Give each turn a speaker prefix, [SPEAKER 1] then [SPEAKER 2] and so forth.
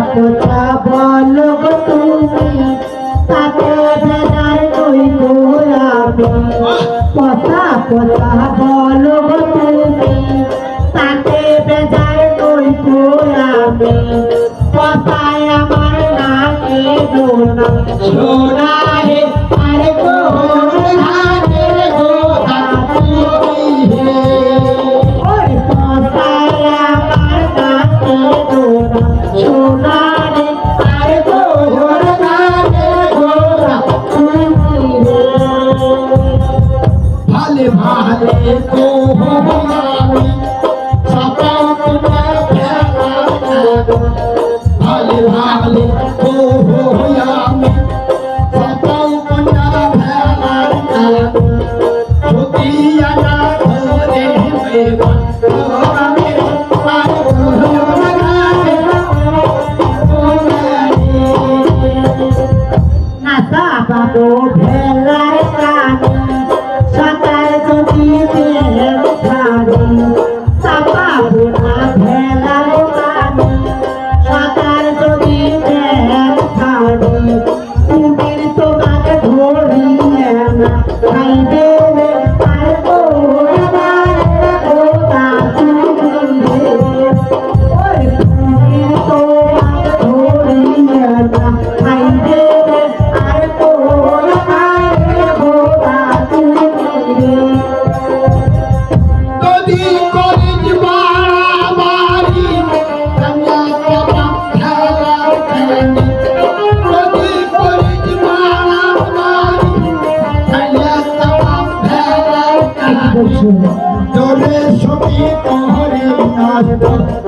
[SPEAKER 1] কথা বলো তুমি তাতে বেজার কইব আমি কথা বলো তুমি তাতে বেজার কইব আমি কথায় আমার নাকে গোনা সোনা হে আরে গো ভালে তো আমি সকাল ভালে ভালে তো আমি সকাল যদি আনা ধরে নাসা বাবু ভেলায় কানি সকাল যদি ছাড়ি সাপা বুনা ভেলায় কানি সকাল যদি ছাড়ি তুমি তোমাকে ধরি না খাইবে আর
[SPEAKER 2] Dole soki kohari nasto